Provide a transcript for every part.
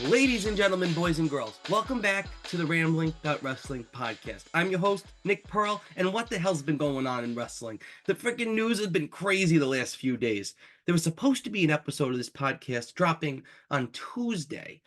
Ladies and gentlemen, boys and girls, welcome back to the Rambling About Wrestling podcast. I'm your host, Nick Pearl, and what the hell's been going on in wrestling? The freaking news has been crazy the last few days. There was supposed to be an episode of this podcast dropping on Tuesday.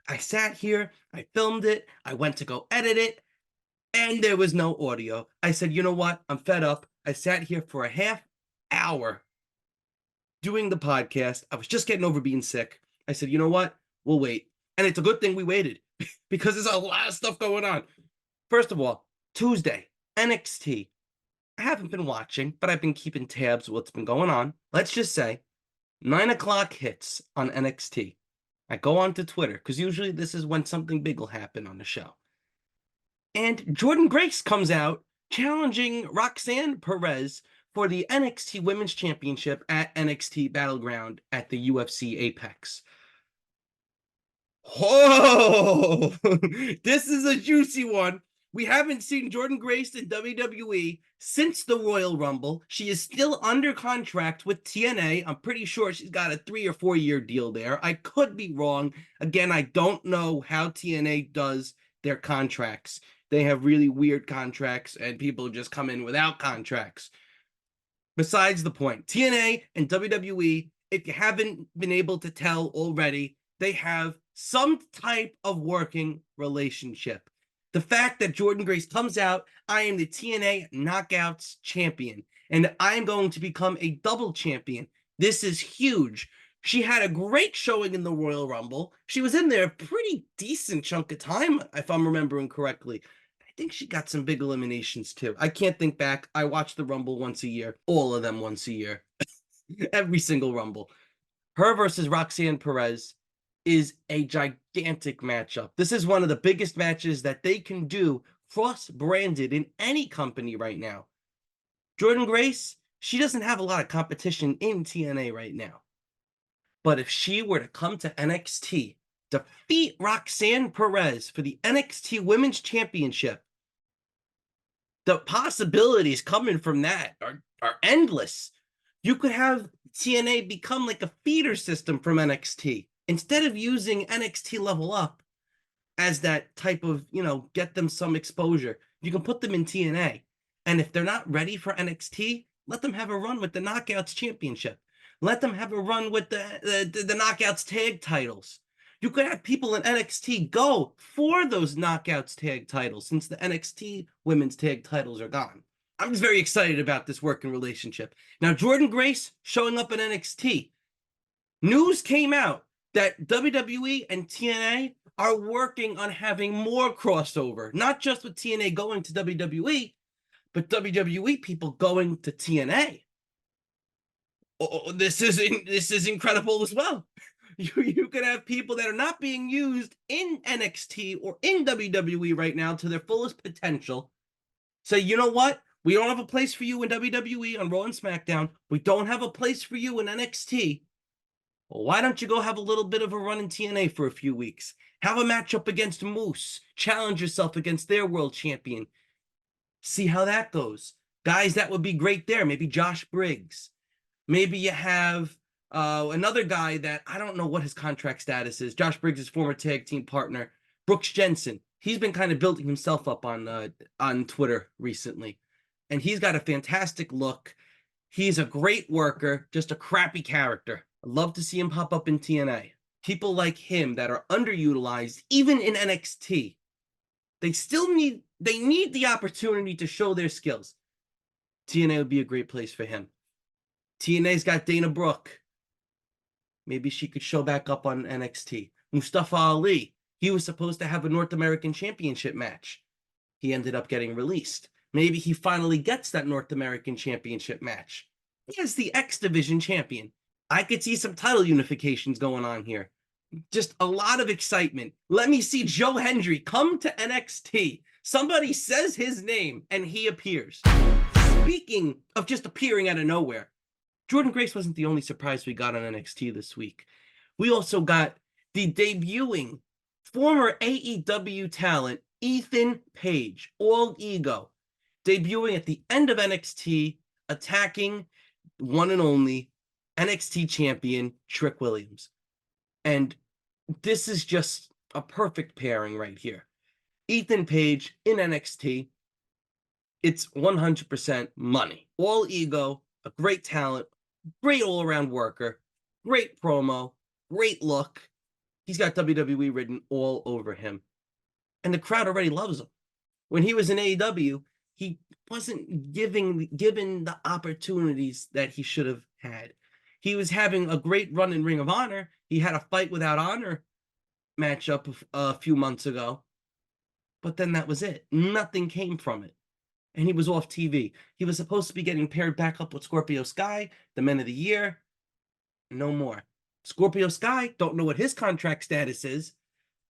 I sat here, I filmed it, I went to go edit it, and there was no audio. I said, you know what? I'm fed up. I sat here for a half hour doing the podcast. I was just getting over being sick. I said, you know what? We'll wait. And it's a good thing we waited because there's a lot of stuff going on. First of all, Tuesday, NXT. I haven't been watching, but I've been keeping tabs of what's been going on. Let's just say 9 o'clock hits on NXT. I go onto Twitter because usually this is when something big will happen on the show. And Jordynne Grace comes out challenging Roxanne Perez for the NXT Women's Championship at NXT Battleground at the UFC Apex. Whoa! This is a juicy one. We haven't seen Jordynne Grace in WWE since the Royal Rumble. She is still under contract with TNA. I'm pretty sure she's got a 3 or 4 year deal there. I could be wrong. Again, I don't know how TNA does their contracts. They have really weird contracts and people just come in without contracts. Besides the point, TNA and WWE, if you haven't been able to tell already, they have some type of working relationship. The fact that Jordynne Grace comes out, I am the TNA Knockouts champion, and I'm going to become a double champion. This is huge. She had a great showing in the Royal Rumble. She was in there a pretty decent chunk of time, if I'm remembering correctly. I think she got some big eliminations too. I can't think back. I watch the Rumble once a year, all of them once a year, every single Rumble. Her versus Roxanne Perez is a gigantic matchup. This is one of the biggest matches that they can do cross-branded in any company right now. Jordynne Grace, she doesn't have a lot of competition in TNA right now. But if she were to come to NXT, defeat Roxanne Perez for the NXT Women's Championship, the possibilities coming from that are endless. You could have TNA become like a feeder system from NXT. Instead of using NXT Level Up as that type of, get them some exposure, you can put them in TNA. And if they're not ready for NXT, let them have a run with the Knockouts Championship. Let them have a run with the Knockouts Tag titles. You could have people in NXT go for those Knockouts Tag titles since the NXT Women's Tag titles are gone. I'm just very excited about this working relationship. Now, Jordynne Grace showing up in NXT. News came out that WWE and TNA are working on having more crossover, not just with TNA going to WWE, but WWE people going to TNA. Oh, this is incredible as well. You could have people that are not being used in NXT or in WWE right now to their fullest potential. Say, you know what? We don't have a place for you in WWE on Raw and SmackDown. We don't have a place for you in NXT. Well, why don't you go have a little bit of a run in TNA for a few weeks? Have a matchup against Moose. Challenge yourself against their world champion. See how that goes. Guys, that would be great there. Maybe Josh Briggs. Maybe you have another guy that I don't know what his contract status is. Josh Briggs' former tag team partner, Brooks Jensen. He's been kind of building himself up on Twitter recently. And he's got a fantastic look. He's a great worker, just a crappy character. I'd love to see him pop up in TNA. People like him that are underutilized, even in NXT, they need the opportunity to show their skills. TNA would be a great place for him. TNA's got Dana Brooke. Maybe she could show back up on NXT. Mustafa Ali, he was supposed to have a North American Championship match. He ended up getting released. Maybe he finally gets that North American Championship match. He is the X Division champion. I could see some title unifications going on here. Just a lot of excitement. Let me see Joe Hendry come to NXT. Somebody says his name and he appears. Speaking of just appearing out of nowhere, Jordynne Grace wasn't the only surprise we got on NXT this week. We also got the debuting former AEW talent Ethan Page, all ego, debuting at the end of NXT, attacking one and only NXT champion Trick Williams. And This is just a perfect pairing right here. Ethan Page in NXT, it's 100% money. All ego, a great talent, great all-around worker, great promo, great look. He's got WWE written all over him. And the crowd already loves him. When he was in AEW, he wasn't given the opportunities that he should have had. He was having a great run in Ring of Honor. He had a Fight Without Honor matchup a few months ago, but then that was it. Nothing came from it. And he was off TV. He was supposed to be getting paired back up with Scorpio Sky, the Men of the Year. No more. Scorpio Sky, don't know what his contract status is,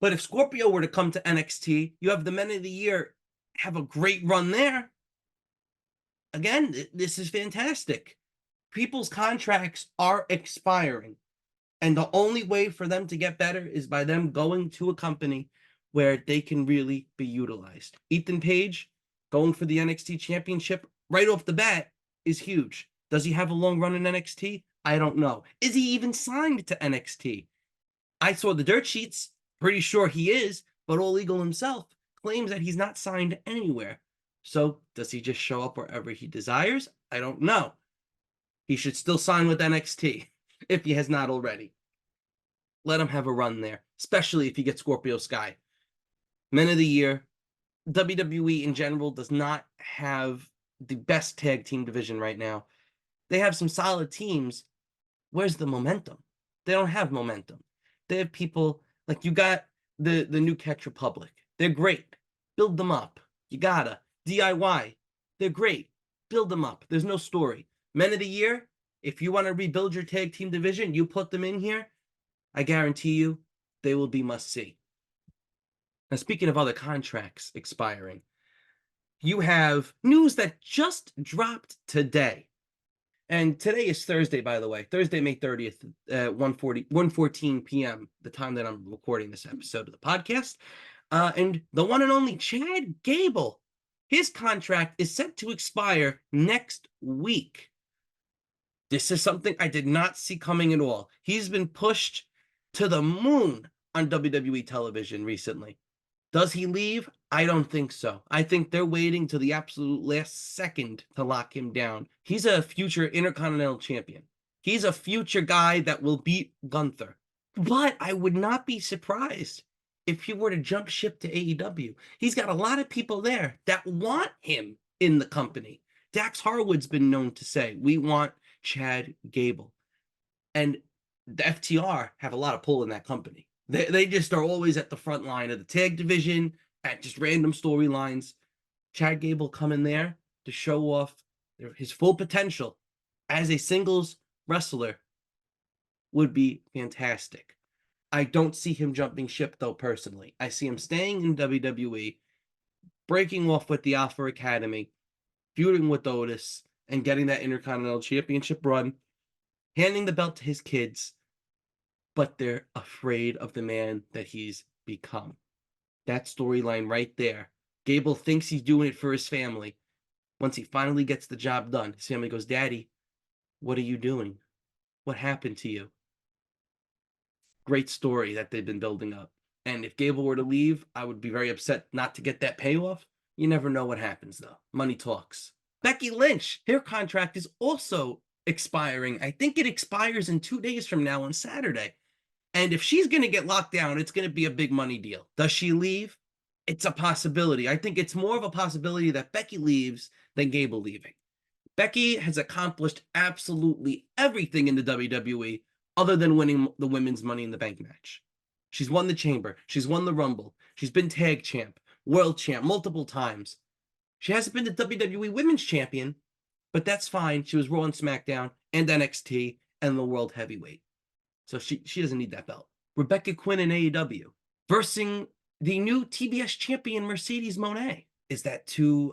but if Scorpio were to come to NXT, you have the Men of the Year have a great run there. Again, this is fantastic. People's contracts are expiring, and the only way for them to get better is by them going to a company where they can really be utilized. Ethan Page going for the NXT championship right off the bat is huge. Does he have a long run in NXT? I don't know. Is he even signed to NXT? I saw the dirt sheets. Pretty sure he is, but All Eagle himself claims that he's not signed anywhere. So does he just show up wherever he desires? I don't know. He should still sign with NXT if he has not already. Let him have a run there, especially if he gets Scorpio Sky. Men of the Year, WWE in general does not have the best tag team division right now. They have some solid teams. Where's the momentum? They don't have momentum. They have people like you got the New Catch Republic. They're great. Build them up. You gotta. DIY. They're great. Build them up. There's no story. Men of the Year, if you want to rebuild your tag team division, you put them in here, I guarantee you they will be must-see. Now, speaking of other contracts expiring, you have news that just dropped today. And today is Thursday, by the way. Thursday, May 30th, 1:14 p.m., the time that I'm recording this episode of the podcast. And the one and only Chad Gable, his contract is set to expire next week. This is something I did not see coming at all. He's been pushed to the moon on WWE television recently. Does he leave? I don't think so. I think they're waiting to the absolute last second to lock him down. He's a future Intercontinental Champion. He's a future guy that will beat Gunther. But I would not be surprised if he were to jump ship to AEW. He's got a lot of people there that want him in the company. Dax Harwood's been known to say, we want Chad Gable. And the FTR have a lot of pull in that company. They just are always at the front line of the tag division, at just random storylines. Chad Gable coming there to show off his full potential as a singles wrestler would be fantastic. I don't see him jumping ship, though, personally. I see him staying in WWE, breaking off with the Alpha Academy, feuding with Otis, and getting that Intercontinental Championship run, handing the belt to his kids, but they're afraid of the man that he's become. That storyline right there. Gable thinks he's doing it for his family. Once he finally gets the job done, his family goes, Daddy, what are you doing? What happened to you? Great story that they've been building up. And if Gable were to leave, I would be very upset not to get that payoff. You never know what happens, though. Money talks. Becky Lynch, her contract is also expiring. I think it expires in 2 days from now on Saturday. And if she's going to get locked down, it's going to be a big money deal. Does she leave? It's a possibility. I think it's more of a possibility that Becky leaves than Gable leaving. Becky has accomplished absolutely everything in the WWE other than winning the women's Money in the Bank match. She's won the Chamber. She's won the Rumble. She's been tag champ, world champ multiple times. She hasn't been the WWE Women's Champion, but that's fine. She was Raw and SmackDown and NXT and the World Heavyweight. So she doesn't need that belt. Rebecca Quinn in AEW versus the new TBS champion Mercedes Moné. Is that too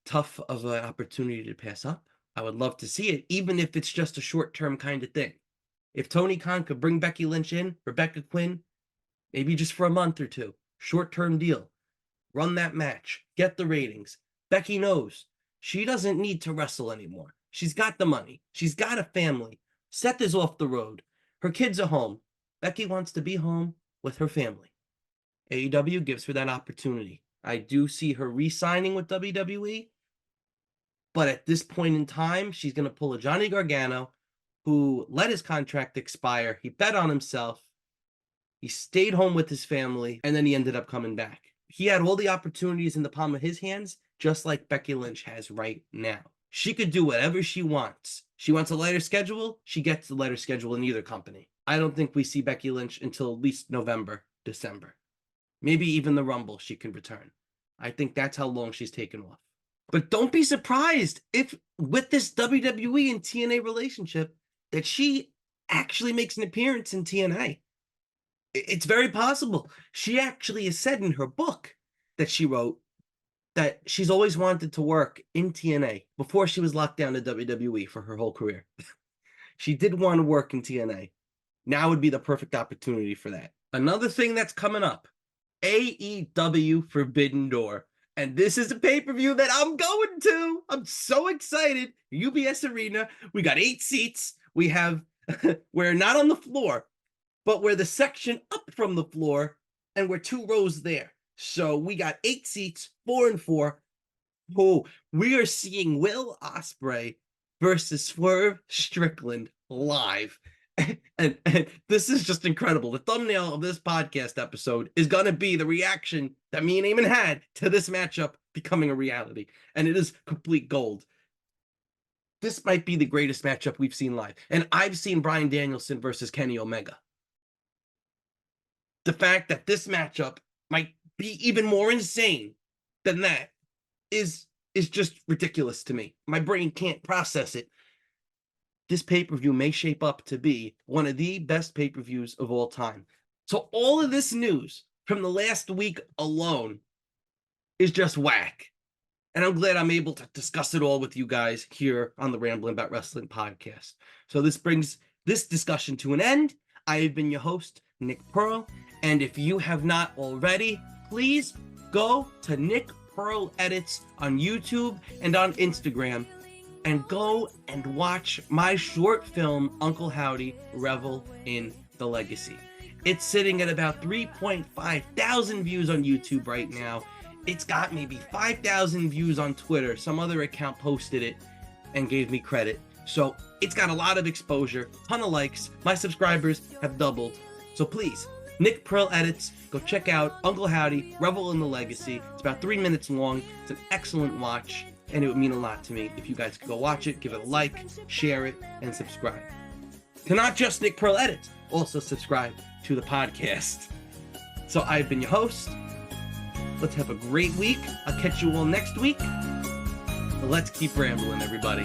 tough of an opportunity to pass up? I would love to see it, even if it's just a short-term kind of thing. If Tony Khan could bring Becky Lynch in, Rebecca Quinn, maybe just for a month or two, short-term deal, run that match, get the ratings. Becky knows she doesn't need to wrestle anymore. She's got the money. She's got a family. Seth is off the road. Her kids are home. Becky wants to be home with her family. AEW gives her that opportunity. I do see her re-signing with WWE, but at this point in time, she's going to pull a Johnny Gargano, who let his contract expire. He bet on himself. He stayed home with his family, and then he ended up coming back. He had all the opportunities in the palm of his hands, just like Becky Lynch has right now. She could do whatever she wants. She wants a lighter schedule, she gets the lighter schedule in either company. I don't think we see Becky Lynch until at least November, December. Maybe even the Rumble she can return. I think that's how long she's taken off. But don't be surprised if with this WWE and TNA relationship that she actually makes an appearance in TNA. It's very possible. She actually has said in her book that she wrote that she's always wanted to work in TNA before she was locked down to WWE for her whole career. She did want to work in TNA. Now would be the perfect opportunity for that. Another thing that's coming up, AEW Forbidden Door. And this is a pay-per-view that I'm going to. I'm so excited. UBS Arena. We got 8 seats. We have, we're not on the floor, but we're the section up from the floor, and we're 2 rows there. So we got 8 seats, 4 and 4. Oh, we are seeing Will Ospreay versus Swerve Strickland live. And this is just incredible. The thumbnail of this podcast episode is going to be the reaction that me and Eamon had to this matchup becoming a reality. And it is complete gold. This might be the greatest matchup we've seen live. And I've seen Bryan Danielson versus Kenny Omega. The fact that this matchup might be even more insane than that is just ridiculous to me. My brain can't process it. This pay-per-view may shape up to be one of the best pay-per-views of all time. So all of this news from the last week alone is just whack. And I'm glad I'm able to discuss it all with you guys here on the Rambling About Wrestling podcast. So this brings this discussion to an end. I have been your host, Nick Pearl. And if you have not already, please go to Nick Pearl Edits on YouTube and on Instagram and go and watch my short film, Uncle Howdy, Revel in the Legacy. It's sitting at about 3.5 thousand views on YouTube right now. It's got maybe 5,000 views on Twitter. Some other account posted it and gave me credit. So it's got a lot of exposure, ton of likes. My subscribers have doubled. So please, Nick Pearl Edits, go check out Uncle Howdy, Revel in the Legacy. It's about 3 minutes long. It's an excellent watch. And it would mean a lot to me if you guys could go watch it, give it a like, share it, and subscribe. To not just Nick Pearl Edits, also subscribe to the podcast. So I've been your host. Let's have a great week. I'll catch you all next week. Let's keep rambling, everybody.